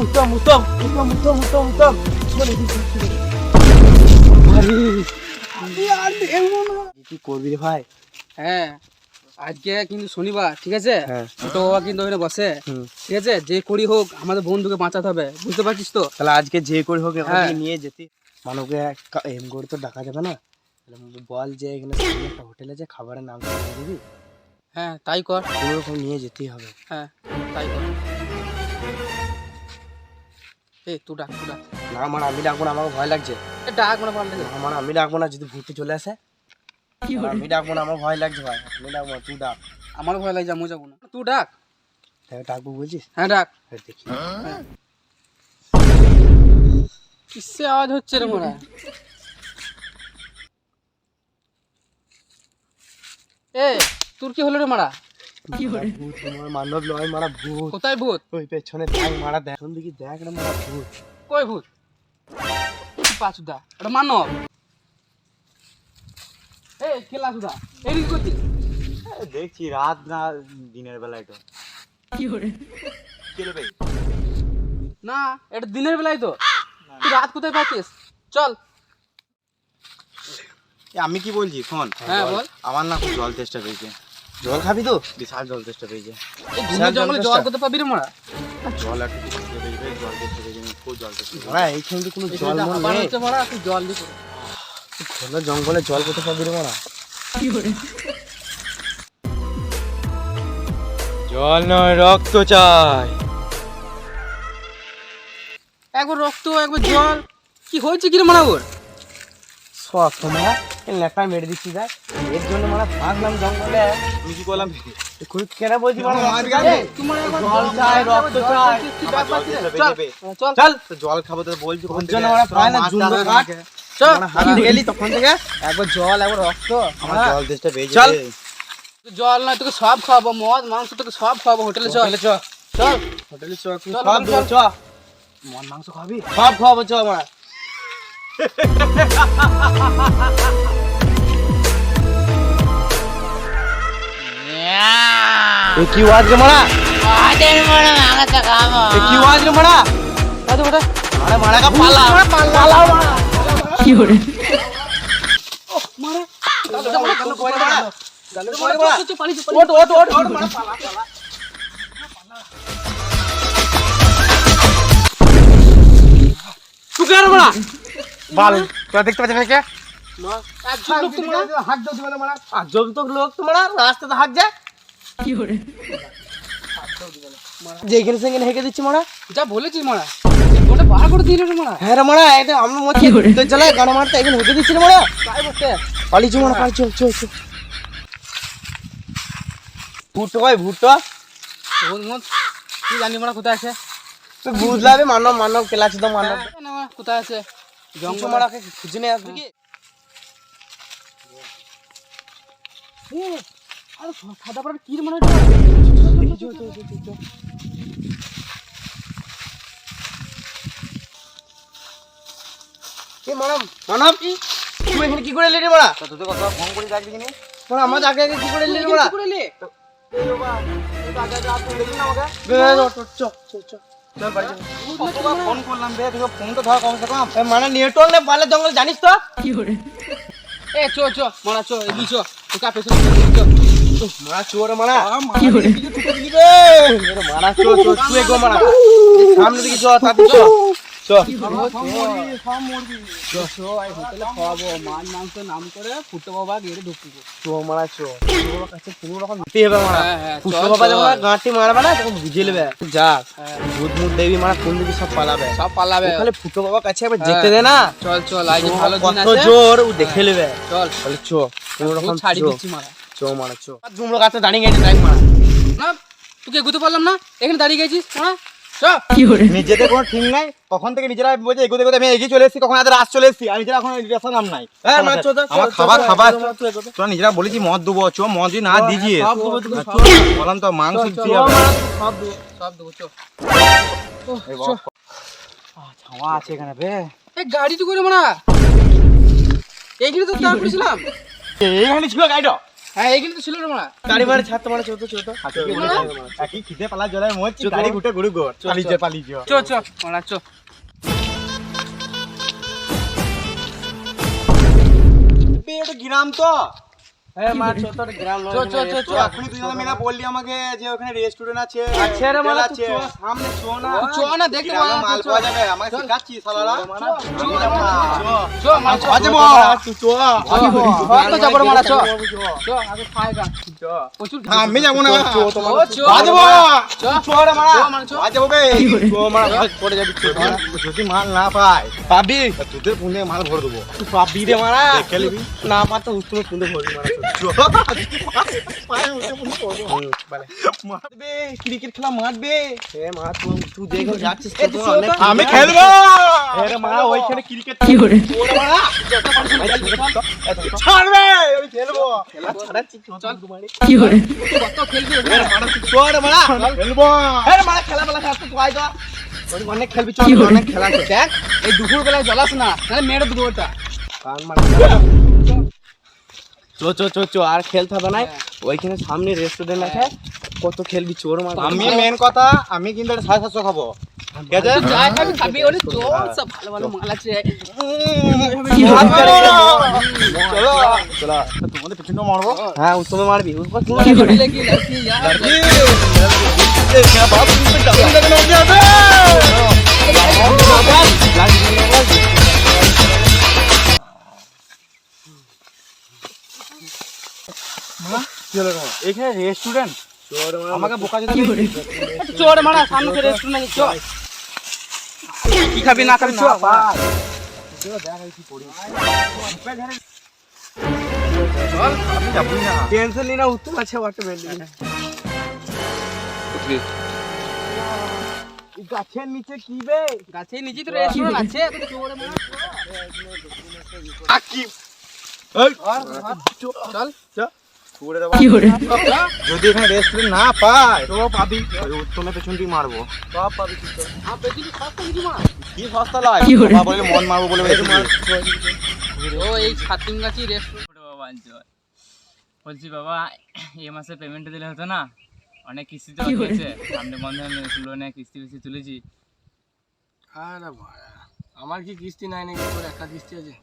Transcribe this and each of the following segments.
উত্তম উত্তম উত্তম উত্তম উত্তম উত্তম কি করবি রে ভাই? হ্যাঁ আজকে কিন্তু শনিবার, ঠিক আছে? হ্যাঁ। ছোট বাবা কিন্তু ওখানে বসে, ঠিক আছে? যে করি হোক আমাদের বন্ধুকে বাঁচাতে হবে, বুঝতে পারছিস তো? তাহলে আজকে যে করে হোক এখান হ্যাঁ। থেকে নিয়ে যেতে মানবকে এম করে তো ডাকা যাবে না। তাহলে বল যে এখানে সামনে একটা হোটেল আছে, খাবারের নাম দিয়ে দিবি, হ্যাঁ তাই কর। কোনো রকম নিয়ে যেতেই হবে। হ্যাঁ তাই কর। এই তুই ডাক, তুই ডাক। না মানে আমি ডাকবো না, আমাকে ভয় লাগছে। ডাক মানে পাল্টে দে। মানে আমি ডাকবো না, যদি ভূতে চলে আসে। আমি ডাকবো না, আমার ভয় লাগছে ভাই। আমি ডাকবো না, তুই ডাক। আমারও ভয় লাগে, যাবো যাবো না, তুই ডাক। তাহলে ডাকবো বলছিস? হ্যাঁ ডাক। দেখি কিসে আওয়াজ হচ্ছে রে মোরা? এ তোর কি হলো রে মারা? ভূত তোমার মানব নয় মারা, ভূত। কোথায় ভূত? ওই পেছনে দেখ মারা, দেখ দিকে দেখ না মারা, ভূত। কই ভূত? পাচুদা ওটা মানব। এই খেলা সুদা এই কি করছিস? দেখছি রাত না দিনের বেলা এটা কি করে ভাই? না এটা দিনের বেলায় তো, তুই রাত কোথায় পাচ্ছিস? চল। আমি কি বলছি শোন। হ্যাঁ বল। আমার না খুব জল তেষ্টা পেয়েছে। জল খাবি তো? বিশাল জল তেষ্টা পেয়েছে। এই ঘুমের জঙ্গলে জল কোথায় পাবি রে মারা? জল একটু তেষ্টা পেয়েছে, জল তেষ্টা পেয়েছে, খুব জল তেষ্টা মারা। এইখানে তো কোনো জল মল আবার নেই। হচ্ছে মারা, তুই জল দি করে। ঘন জঙ্গলে জল কোথায় পাবি রে মারা? কি করে? জল নয়, রক্ত চাই। একবার রক্ত একবার জল, কি হয়েছে কি রে মারা ওর? সব তোমরা লেখা মেরে দিচ্ছি দেখ, এর জন্য মানে ভাগলাম জঙ্গলে। আমি কি করলাম কেন বলছি মানে জল চাই, রক্ত চাই। চল চল জল খাবো তো বলছি, ওর জন্য ওরা পায় না জুন্ডো কাট। চল হারিয়ে গেলি তখন থেকে একবার জল একবার রক্ত। আমার জল দেশটা বেজে চল। জল নয়, তোকে সব খাওয়াবো, মদ মাংস তোকে সব খাওয়াবো। হোটেলে চল, হোটেলে চ, চল হোটেলে চ, চল, সব চল। চ। মদ মাংস খাবি? সব খাওয়াবো চ আমার। কি আওয়াজ রে মারা? কি আওয়াজ রে মারা? আরে মারা কা পালা পালা মারা। কি করে? ওট ওট ওট ওট মারা পালা পালা। তুই কেন মারা? বাল তোরা দেখতে পাচ্ছিস না কে? হাত জল দিবে না মারা। আর জল তো লোক তো মারা রাস্তাতে হাত যায়। কি করে? যেখানে সেখানে হেঁকে দিচ্ছে মারা। যা বলেছিস মারা, ওটা বার করে দিল রে মারা। হ্যাঁ রে মারা, এটা আমরা মধ্যে তো চলে গান মারতে এখানে হেঁকে দিচ্ছে রে মারা। তাই বলতে পালিয়েছে মারা, পালিয়ে চল চল চল। ভুট্টো ভাই ভুট্টো, তুই জানি মারা কোথায় আছে? তুই বুঝলাবি মানব মানব কেলাচ্ছে তো মানব কোথায় আছে? জঙ্গল মারাকে খুঁজে নিয়ে আসবি কি? আরে সাদা পাড়ার কি মানে? এ মানব মানব তুই এখানে কি করে এলি রে মারা? তোদের কথা ফোন করে ডাকবি কি নি? মারা আমার আগে আগে কি করে এলি রে মারা? করে লে ফোন করলাম বে, তুই ফোন তো ধর কমসে কম। মানে নেটওয়ার্ক নেই বালে জঙ্গল জানিস তো? কি করে? এ চো চো মারা চো, এগি চো, ওকা পেছনে চো। মারা চোর মারা কি করে? মারা চোর চোর তুই গো মারা সামনে দিকে চো, তাতে চো চো হোটেলে খাওয়াবো, মাছ মাংস নাম করে ফুটো বাবা গেড়ে ঢুকবো। চো মারা চো। তোর কাছে কোনো রকম দিতে হবে মারা। হ্যাঁ, হ্যাঁ, পুষ্প চল, বাবা চল। যখন গাঁটি মারবে না তখন বুঝে নেবে যা হ্যাঁ। ভূত মুত দেবী মারা কোন দিকে সব পালাবে। সব পালাবে। খালি ফুটো বাবা কাছে একবার যেতে দে না। চল চল, আজ ভালো দিন কত আছে। জোর ও দেখে নেবে। চল তাহলে চো কোনো রকম ছাড়ি চো দিচ্ছি মারা। চো মারা চো। জুমড়ো গাছে দাঁড়িয়ে গেছে দেখ মারা। না তোকে এগোতে পারলাম না, এখানে দাঁড়িয়ে গেছিস মারা। চ নিজেদের কোনো ঠিক নাই, কখন থেকে নিজেরা বলছে এগোতে এগোতে আমি এগিয়ে চলে এসেছি, কখন আজ রাত চলে এসেছি, আর নিজেরা এখন রাস্তার নাম নাই। আমার খাবার খাবার তোরা নিজেরা বলেছি মদ দেবো, চো মদ যদি না দিজিয়ে বললাম তো মাংস দিতে হবে। সব দেবো চ। ছাওয়া আছে এখানে বে, এই গাড়িটি করে মারা, এইখানে তো দাঁড় করেছিলাম। এইখানে ছিল গাড়িটা। হ্যাঁ এইখানে তো ছিল রে মারা গাড়ি মারে ছাড়তে মারে চোদ্দ একই খিদে পালা জলায় মরছি গাড়ি ঘুটে ঘুরে ঘর পালিয়ে চো চো মারা চো এটা গ্রাম তো হ্যাঁ মা ছোট গ্রাম চো চো চো চো এখনই তুই জানা মেলা বললি আমাকে যে ওখানে রেস্টুরেন্ট আছে আছে রে মালা আছে সামনে চো না চো না দেখতে গ্রামে মারা মাল পাওয়া যাবে আমাকে শিখাচ্ছিস শালারা চো মারা চো আজে তো যাবো রে মারা চো চো আগে খায়গা চো প্রচুর আমি যাবো না চো আজে চো ছোড়ে মারা চো মারা চো আজে বে তো মারা পড়ে যাবি যদি মাল না পাই পাবি তোদের পুনে মাল ভরে দেবো তুই পাবি রে মারা দেখে নিবি না পাতো উত্তম পুনে ভরি মারা মারবে ক্রিকেট খেলা মারবে এ মা তুই দেখে যাচ্ছিস এ তুই চো তো। আমি খেলবো আরে মারা ওইখানে ক্রিকেট কি করে ছাড়বে আমি খেলবো খেলা ছাড়াচ্ছি চল তোমারে কত খেলবি চল মারা খেলবো আরে মারা খেলা বেলা খেলতে তুই আই তো অনেক খেলবি চল অনেক খেলা আছে দেখ এই দুপুর বেলায় জ্বলাস না তাহলে মেরে দেবো ওটা কান মারা চো চো চো চো আর খেলতে হবে না ওইখানে সামনে রেস্টুরেন্ট আছে কত খেলবি চোর মার আমি মেন কথা আমি কিন্তু 750 খাবো ঠিক আছে যা খাবি খাবি ওরে চো সব ভালো ভালো মাল আছে চলো চলো তোমাদের পিছনে মারবো হ্যাঁ উত্তমে মারবি উত্তম কি করে লাগি লাগি यार क्या बात तुम पे डबल लगना हो गया এখানে রেস্টুরেন্ট আমাকে বোকা যদি চোর মারা সামনে থেকে রেস্টুরেন্ট চো কি খাবি না খাবি চো টেনশন নি না উত্তম আছে ওয়াটার বিল্ডিং গাছের নিচে কি বে গাছের নিচে তো রেস্টুরেন্ট আছে তো চোরে মারা আকিব চল ছুড়ে দেবো যদি এখানে রেস্টুরেন্ট না পায় তো পাবি উত্তমে পেছন দিয়ে মারবো সব পাবি আপনি যদি সস্তা কিছু মারা কি সস্তা লাই বাবা বলে মন মারবো বলে ও এই ছাতিমগাছি রেস্টুরেন্ট বাবা বলছি বাবা এই মাসে পেমেন্ট দিলে হতো না অনেক কিস্তিতে হয়েছে সামনে বন্ধন লোনে কিস্তি ফিস্তি তুলেছি আরে ভাই আমার কি কিস্তি নাই নাকি তোর একা কিস্তি আছে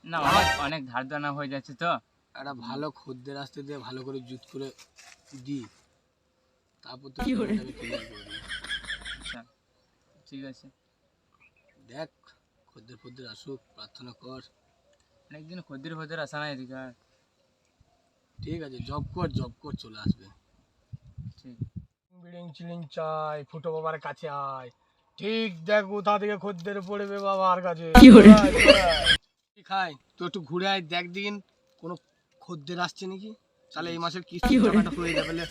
না অনেক ধার দেনা হয়ে যাচ্ছে তো একটা ভালো খদ্দের আসতে দিয়ে ভালো করে জুত করে দি তারপর তো ক্লিয়ার করে দিই আচ্ছা ঠিক আছে দেখ খদ্দের আসুক প্রার্থনা কর অনেকদিন খদ্দের আসা নাই এদিকে আর। ঠিক আছে জব কর চলে আসবে ঠিক বিড়িং চিলিং চাই ফুটো বাবার কাছে আয় ঠিক দেখ কোথা থেকে খদ্দের পড়বে বাবার কাছে খাই তো একটু ঘুরে আয় দেখ দিন কোনো খদ্দের আসছে নাকি তাহলে এই মাসের কিস্তি টাকাটা হয়ে যাবে লে।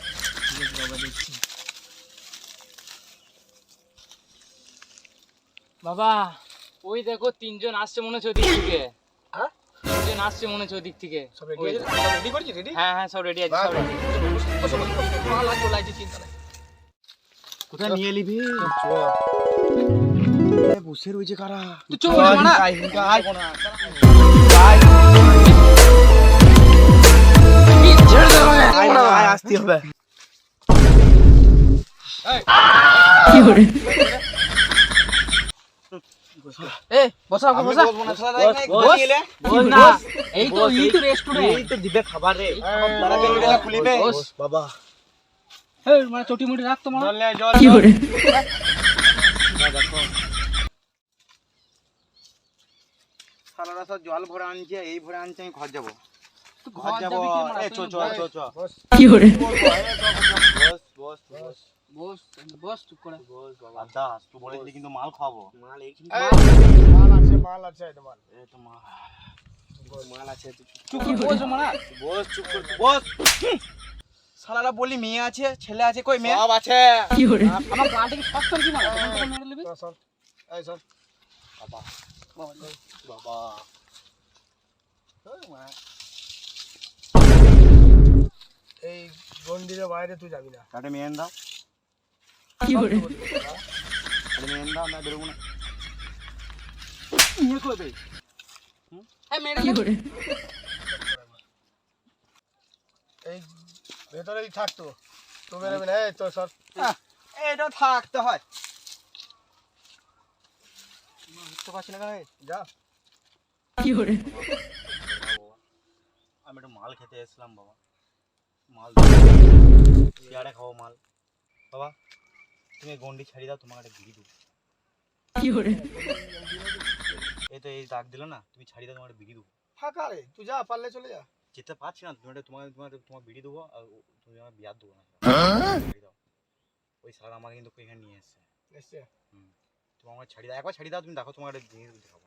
বাবা দেখছি বাবা ওই দেখো তিনজন আসছে মনে হচ্ছে ওদিক থেকে হ্যাঁ? তিনজন আসছে মনে হচ্ছে ওদিক থেকে সব রেডি আছে রেডি করছিস রেডি হ্যাঁ হ্যাঁ সব রেডি আছে সব ready। মালা চলাইছে চিন্তা নাই কোথায় নিয়ে নিবি বসে রয়েছে কারা তুই চোর মারা আসতে হবে এ বসা বসা বস না এই তো রেস্টুরেন্ট এই তো দিবে খাবার রে খুলিবে বস বাবা এই মানে চটি মুটি রাখ তো মারা সারারা সব জল ভরে আনছে এই ভরে আনছে আমি ঘর যাবো তুই ঘর যাবো যাবি কি মারা এ চো বস বস বস বস চুপ করে দাস তুই বলেছিলি কিন্তু মাল খাবো মাল এইখানে মাল আছে এই তো মাল আছে চুপ করে বস মারা বস চুপ কর বস সালারা বলি মেয়ে আছে ছেলে আছে কই মেয়ে সব আছে আমার গাড়ি কি সস্তা কি মারা তোকে মেরে নেবে এই সব বাবা এই গন্ডিরের বাইরে তুই যাবি না কাটে মেয়ে দাও কাটে মেয়ে দাও না বেরোবো না মেরে কই বে হ্যাঁ মেরে এই ভেতরেই থাকতো তো বেরোবি না এই তো সর এটা থাকতে হয় বুঝতে পারছি না কেন যা আমি একটু মাল খেতে এসেছিলাম বাবা মাল চেয়ারে খাবো মাল বাবা তুমি গন্ডি ছাড়িয়ে দাও তোমাকে একটা বিড়ি দেবো এই তো এই দাগ দিল না তুমি ছাড়িয়ে দাও তোমার একটা বিড়ি দেবো ফাঁকা রে তুই যা পারলে চলে যা যেতে পারছি না তুমি তোমার বিড়ি দেবো আর তুমি আমার বিয়ার দেবো না ছাড়িয়ে দাও ওই সারা আমাকে কিন্তু এখানে নিয়ে এসছে নিশ্চয় তুমি আমার ছাড়িয়ে দাও একবার ছাড়িয়ে দাও তুমি দেখো তোমার একটা জিনিস দেখাবো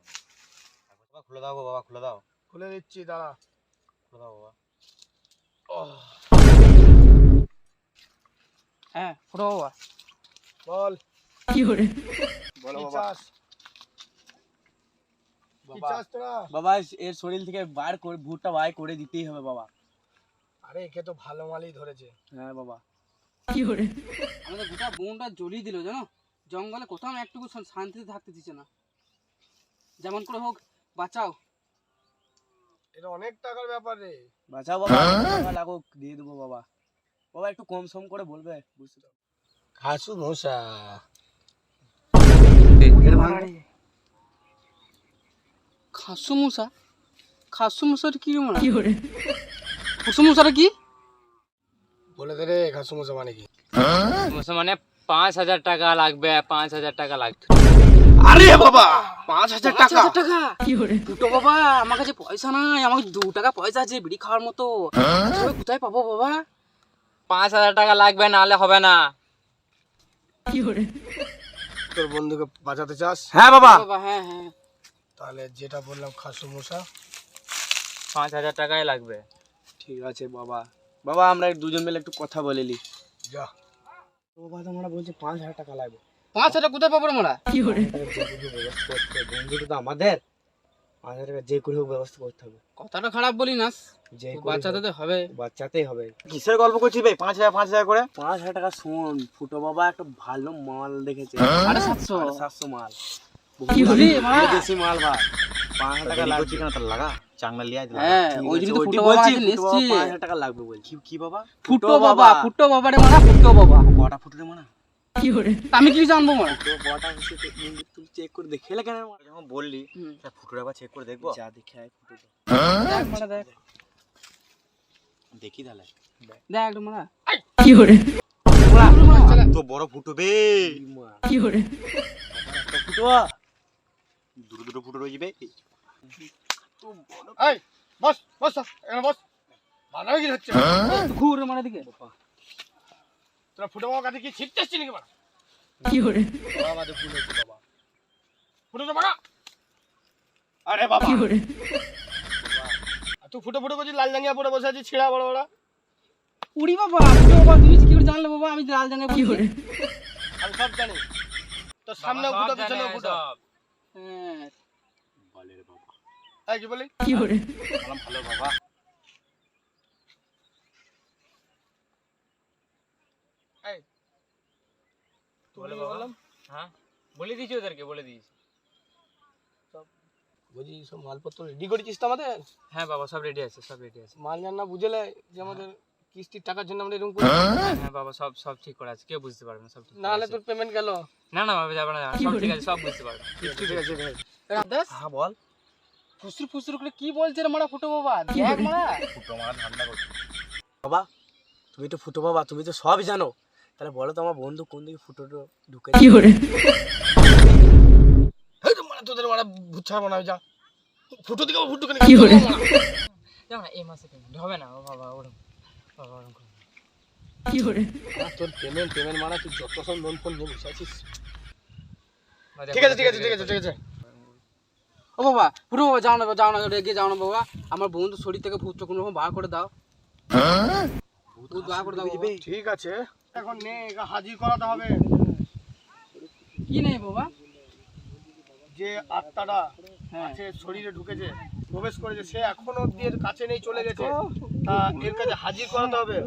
একবার খুলে দাও গো বাবা খুলে দাও খুলে দিচ্ছি দাঁড়া খুলে দাও বাবা হ্যাঁ ফুটো বাবা বল বলো কি বাবা চাস কি চাস তোরা বাবা এর শরীর থেকে বার করে ভুটটা বার করে দিতেই হবে বাবা আরে একে তো ভালো মালই ধরেছে হ্যাঁ বাবা আমাদের গোটা বনটা জ্বলিয়ে দিল জানো জঙ্গলে কোথাও একটুকু শান্তিতে থাকতে দিচ্ছে না যেমন করে হোক বাঁচাও এটা অনেক টাকার ব্যাপার রে বাঁচাও বাবা টাকা লাগুক দিয়ে দেবো বাবা বাবা একটু কম সম করে বলবে বুঝতে তো খাসু মশা খাসু মশা খাসু মশাটা কি মানে খাসু মশাটা কি বলে দে রে খাসু মশা মানে কি মানে 5,000 টাকা লাগবে 5,000 টাকা লাগবে আরে বাবা 5,000 টাকা টাকা দুটো বাবা আমার কাছে পয়সা নাই আমার 2 টাকা পয়সা আছে বিড়ি খাওয়ার মতো তবে কোথায় পাবো বাবা 5,000 টাকা লাগবে নাহলে হবে না তোর বন্ধুকে বাঁচাতে চাস হ্যাঁ বাবা বাবা হ্যাঁ হ্যাঁ তাহলে যেটা বললাম খাসু মশা 5,000 টাকাই লাগবে ঠিক আছে বাবা বাবা আমরা দুজন মিলে একটু কথা বলেলি যা বাবা তোমরা বলছে 5,000 টাকা লাগবে 5,000 কোথায় পাবো আমরা বন্ধুটা তো আমাদের 5,000 টাকা যে করে হোক ব্যবস্থা করতে হবে কথাটা খারাপ বলি না যে বাচ্চাদের হবে বাচ্চাতেই হবে কিসের গল্প করছিস ভাই 5,000 করে 5,000 টাকা শোন ফুটো বাবা একটা ভালো মাল দেখেছে 750 মাল কি বলি দেশি মাল ভাই 5,000 টাকা লাগবে কেন তার লাগা চাংলা লিয়া দিলা হ্যাঁ ওই জন্য তো ফুটো বাবা আজ নিশ্চি 5,000 টাকা লাগবে বলছি কি বাবা ফুটো বাবা রে মানা ফুটো বাবা কটা ফুটে দে মানা আমি কি জানবো মানা তো বটা এসে তুই চেক করে দেখে কেন যখন বললি তা ফুটোটা একবার চেক করে দেখবো যা দেখে আয় ফুটো দেখ মানা দেখ দেখি তাহলে দেখ একটু মানা তো বড় ফুটো বে ফুটো দুটো ফুটো রয়ে যাবে এই বস বস এখানে বস বানা কি হচ্ছে ঘুরে মানা দিকে তোরা ফুটো বাবার কাছে কি ছিটতেছিস নাকি বাবা বাবা আমাদের ভুল হয়েছে বাবা ফুটো তো বাবা আরে বাবা আর তুই ফুটো ফুটো করছিস লাল জাঙ্গিয়া পরে বসে আছিস ছিড়া বড় বড় উড়ি বাবা ফুটো বাবা তুমি কি করে জানলে বাবা আমি লাল জাঙ্গিয়া পরে আমি সব জানি তোর সামনে ফুটো পিছনে ফুটো হ্যাঁ বলে রে বাবা এই কি বলি বললাম ভালো বাবা এই তুই বললাম হ্যাঁ বলে দিয়েছি ওদেরকে বলে দিয়েছি বুঝি সব মালপত্র রেডি করেছিস তো আমাদের হ্যাঁ বাবা সব রেডি আছে সব রেডি আছে মাল জান না বুঝলে যে আমাদের কিস্তির টাকার জন্য আমরা এরকম করি হ্যাঁ বাবা সব সব ঠিক করে আছে কেউ বুঝতে পারবে না সব ঠিক না হলে তোর পেমেন্ট গেল না না বাবা যাবে না সব ঠিক আছে সব বুঝতে পারবে ঠিক আছে রামদাস হ্যাঁ বল ফুসুর ফুসুর করে কি বলছে রে মারা ফুটো বাবা দেখ মারা ফুটো মারা ঠান্ডা করছে বাবা তুমি তো ফুটো বাবা তুমি তো সব জানো তাহলে বলো তো আমার বন্ধু কোন দিকে ফুটোটা ঢুকে এই তো মানে তোদের মারা ভূত ছাড়বো না যা ফুটো দিকে ফুটো কেন যাও না এই মাসে পেমেন্ট হবে না ও বাবা ওরকম বাবা ওরকম তোর পেমেন্ট মারা তুই যত সব লোন ফোন নিয়ে বসে আছিস বাবা, ঠিক আছে ও বাবা ফুটো বাবা যাও না রেগে যাও না বাবা আমার বন্ধু শরীর থেকে ভূত কোন রকম বার করে দাও ভূত বার করে দাও বাবা। ঠিক আছে এখন নে হাজির করাতে হবে কি নেই বাবা যে আত্মাটা হ্যাঁ আছে শরীরে ঢুকেছে প্রবেশ করেছে সে এখনো অব্দি এর কাছে নেই চলে গেছে তা এর কাছে হাজির করাতে হবে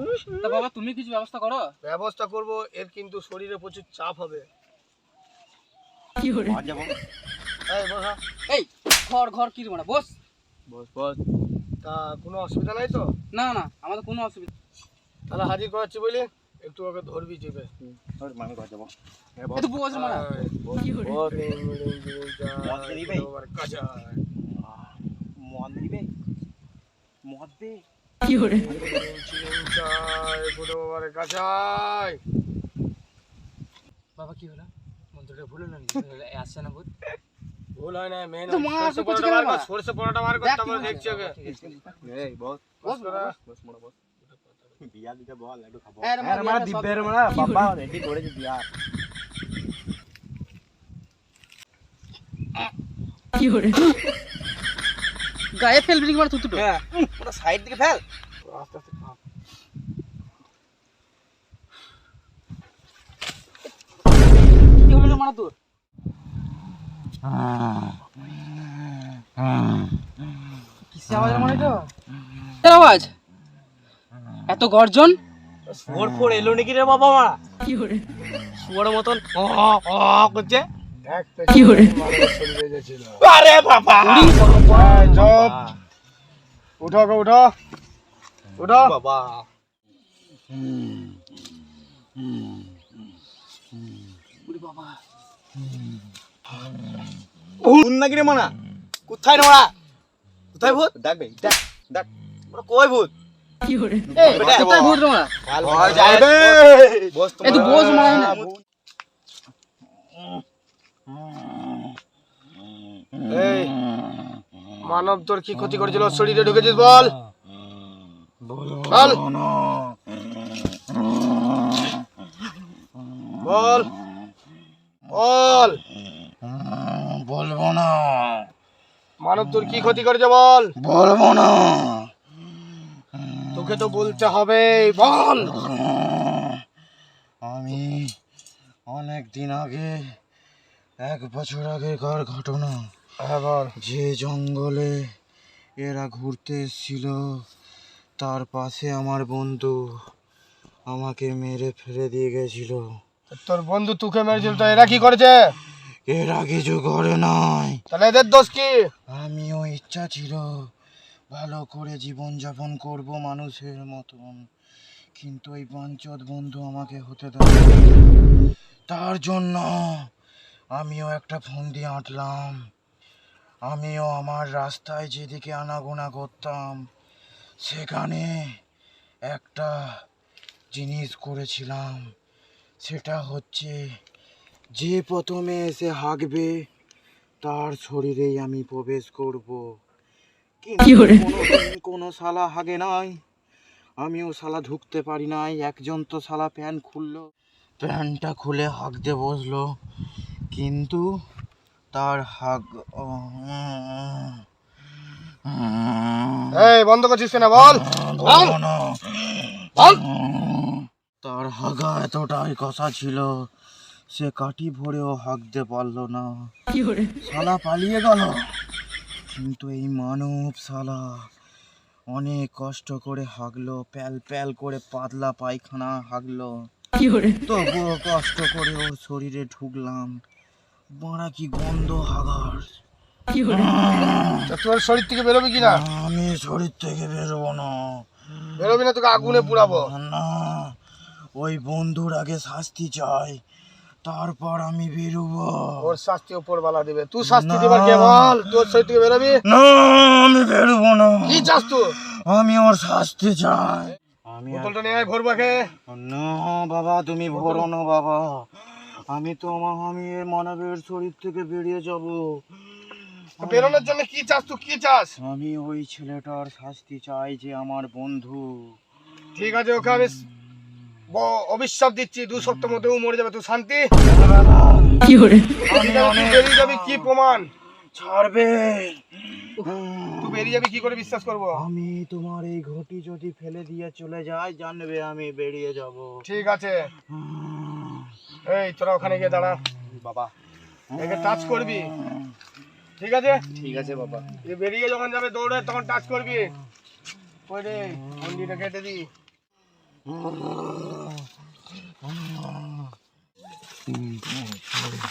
তা বাবা তুমি কিছু ব্যবস্থা করো ব্যবস্থা করব এর কিন্তু শরীরে প্রচুর চাপ হবে আর যাবো এই বসা এই ঘর কি রে মারা বস তা তা কোনো অসুবিধা নাই তো? না না আমাদের কোনো অসুবিধা তাহলে হাজির করাচ্ছি বলি একটু ওকে ধরবি চেপে। আমি ঘর যাবো এ তো বস মারা কাঁচা মদ দিবে মদ দে ফুটো বাবার কাঁচাই। বাবা কি হলো? মন্ত্রটা ভুল হলো আসছে না ভূত? ভুল হয় না মেন তো মার তো করছে কেন বাবা? সরষে পড়াটা বার করতে আমরা দেখছি ওকে। এই বস বস তোরা বস মোড়া বস বিয়া দিতে বল একটু খাবো হ্যাঁ, রে মা, বিয়াটা সব- দিব্যের মারা বাবা রেডি করেছে বিয়া গায়ে ফেলবি কি মার তুতুটো? হ্যাঁ ওটা সাইড দিকে ফেল আস্তে আস্তে খা। কি হলো রে মারা তোর? কিসে আওয়াজ রে মারা এটা? এর আওয়াজ? এত গর্জন? ফোর ফোর এলো নাকি রে বাবা মা শুয়ার মতন করছে দেখ তো কি করে শরীরে গেছিল। আরে বাবা এই চুপ উঠো গো উঠো উঠো। বাবা ভূত নাকি রে মানা কোথায় রে মানা কোথায় ভূত ডাকবে ডাক ডাক ওরা কই ভূত এই কোথায় ভূত রে মারা? ভয় যাইবে বস এই তো বস মারা না। এই মানব তোর কি ক্ষতি করেছিল শরীরে ঢুকেছিস বল বল বল বল বলবো না মানব তোর কি ক্ষতি করেছে বল বলবো না তোকে তো বলতে হবে বল। আমি অনেক দিন আগে 1 বছর আগেকার ঘটনা হ্যাঁ বল। যে জঙ্গলে এরা ঘুরতে এসেছিল তার পাশে আমার বন্ধু আমাকে মেরে ফেলে দিয়ে গেছিল। তোর বন্ধু তোকে মেরেছিল তো এরা কি করেছে? এরা কিছু করে নাই, তাহলে এদের দোষ কি? আমিও ইচ্ছা ছিল ভালো করে জীবনযাপন করব মানুষের মতন, কিন্তু এই বাঞ্চদ বন্ধু আমাকে হতে দেয় না। তার জন্য আমিও একটা ফোন দিয়ে আঁটলাম। আমিও আমার রাস্তায় যেদিকে আনাগোনা করতাম সেখানে একটা জিনিস করেছিলাম, সেটা হচ্ছে যে প্রথমে এসে হাঁকবে তার শরীরেই আমি প্রবেশ করব। কিন্তু কোনো শালা হাগে নাই, আমিও শালা ঢুকতে পারি নাই। একজন তো শালা প্যান্ট খুললো, প্যান্টটা খুলে হাঁকতে বসলো, কিন্তু তার হাগ এই বন্ধ করছিস না বল বল বল। তার হাগা এতটাই কষা ছিল সে কাঠি ভরেও হাঁকতে পারলো না, শালা পালিয়ে গেল। কিন্তু এই মানব শালা অনেক কষ্ট করে হাগলো, প্যাল প্যাল করে পাতলা পায়খানা হাগলো, তবুও কষ্ট করে ওর শরীরে ঢুকলাম। বাড়া কি গন্ধ হাগার! তা তোর শরীর থেকে বেরোবি কিনা? আমি শরীর থেকে বেরোবো না, বেরোবি না তোকে আগুনে পুড়াবো। না ওই বন্ধুর আগে শাস্তি চাই, তারপর আমি বেরোবো। ওর শাস্তি উপরওয়ালা দিবে, তুই শাস্তি দিবার কে বল? তোর শরীর থেকে বেরোবি না আমি বেরোবো না, কি চাস তুই? আমি ওর শাস্তি চাই। আমি বোতলটা নিয়ে আয় ভরবাকে। না বাবা তুমি ভরো না বাবা, আমি তো আমি এর মানবের শরীর থেকে বেরিয়ে যাব। বেরোনোর জন্য কি চাস তুই, কি চাস? আমি ওই ছেলেটার শাস্তি চাই যে আমার বন্ধু। ঠিক আছে ওকে আমি অভিশাপ দিচ্ছি, 2 সপ্তাহের মধ্যে ও মরে যাবে, তুই শান্তি। ঠিক আছে, তুই বেরিয়ে যাবি কি প্রমাণ? ছাড়বে তুই বেরিয়ে যাবি কি করে বিশ্বাস করবো? আমি তোমার এই ঘটি যদি ফেলে দিয়ে চলে যাই জানবে আমি বেরিয়ে যাব। ঠিক আছে, এই তোরা ওখানে গিয়ে দাঁড়া বাবা, একে টাচ করবি, ঠিক আছে? ঠিক আছে বাবা। এ বেরিয়ে যখন যাবে দৌড়ে তখন টাচ করবি। ওই রে মন্দিরটা কেটে দি।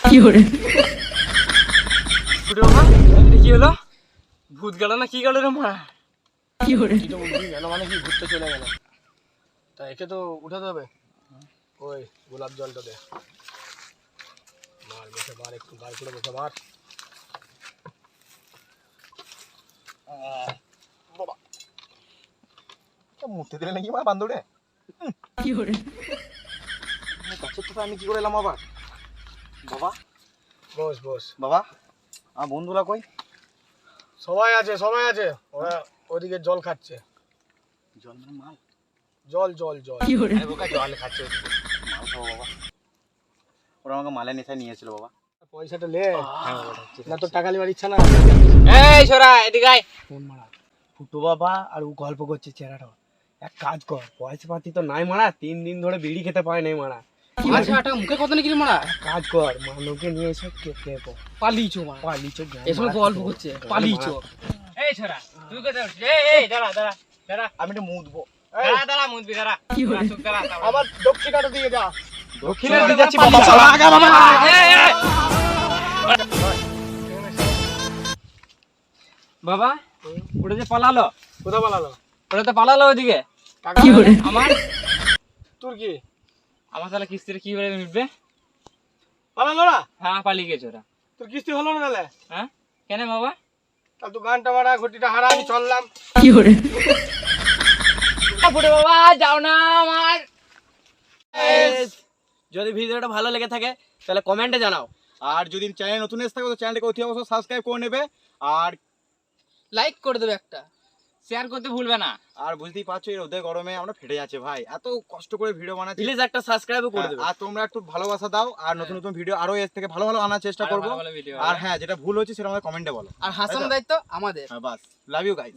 কি হলো? ভূত গেল না কি গেল রে মা? কি তো বুঝলি গেল মানে কি ঘুরতে চলে গেল, তা একে তো উঠাতে হবে। ওই গোলাপ জলটা দে, মার বসে মার, একটু বার করে বসে মার। বাবা মুতে দিলে নাকি মা বান্ধবরে গাছের তো আমি কি করে এলাম আবার। বাবা বস বস। বাবা আমার বন্ধুরা কই? সবাই আছে, সবাই আছে, ওরা ওদিকে জল খাচ্ছে। জল মানে মাল? জল জল জল আরে বোকা জল খাচ্ছে ওদিকে, মাল খাবো বাবা। ওরা আমাকে মালের নেশায় নিয়েছিল বাবা। পয়সাটা লে, না তো টাকা নেওয়ার ইচ্ছা না। এই ছোরা এদিকে আয়। ফোন মারা ফুটো বাবা, আর ও গল্প করছে চেহারাটা। এক কাজ কর, পয়সা পাতি তো নাই মারা, 3 দিন ধরে বিড়ি খেতে পায় নাই মারা। আচ্ছা এটা মুখে কথা নাকি মারা? কাজ কর, মানবকে নিয়ে এসে কেটে পালিয়েছো মারা, পালিয়েছো। এসব গল্প করছে, পালিয়েছো। এই ছোরা তুই কোথায় উঠছিস? এই দাঁড়া দাঁড়া দাঁড়া, আমি এটা মুতবো। দাঁড়া দাঁড়া মুদবি দাঁড়া, চুপ দাঁড়া। আমার দক্ষিণাটা দিয়ে যা। দক্ষিণে দিয়ে যাচ্ছি বাবা, চলো আগা বাবা। বাবা ওটা যে পালালো, কোথা পালালো? ওটা তো পালালো ওইদিকে। টাকা আমার তোর কি আমার তাহলে কিস্তির কি করে মিটবে? পালালো না? হ্যাঁ পালিয়ে গেছে ওরা। তোর কিস্তি হলো না তাহলে? হ্যাঁ কেন বাবা? তাহলে তুই গানটা মারা, ঘটিটা হারা, আমি চললাম। ফুটে বাবা যাও না আমার। যদি ভিডিওটা ভালো লেগে থাকে তাহলে কমেন্টে জানাও, আর যদি চ্যানেল নতুন এসে থাকে তো চ্যানেলটাকে অতি অবশ্যই সাবস্ক্রাইব করে নেবে। আর লাইক করে দেবে একটা। শেয়ার করতে ভুলবে না। আর বুঝতেই পারছো এই রোদে গরমে আমরা ফেটে যাচ্ছে ভাই, এত কষ্ট করে ভিডিও বানাচ্ছি। প্লিজ একটা সাবস্ক্রাইবও করে দেবে। আর তোমরা একটু ভালোবাসা দাও, আর নতুন নতুন ভিডিও আরো এর থেকে ভালো ভালো আনার চেষ্টা করবো। ভালো ভালো ভিডিও। আর হ্যাঁ যেটা ভুল হচ্ছে সেটা আমাদের কমেন্টে বলো। আর হাসানোর দায়িত্ব আমাদের। বাস, লাভ ইউ গাইস।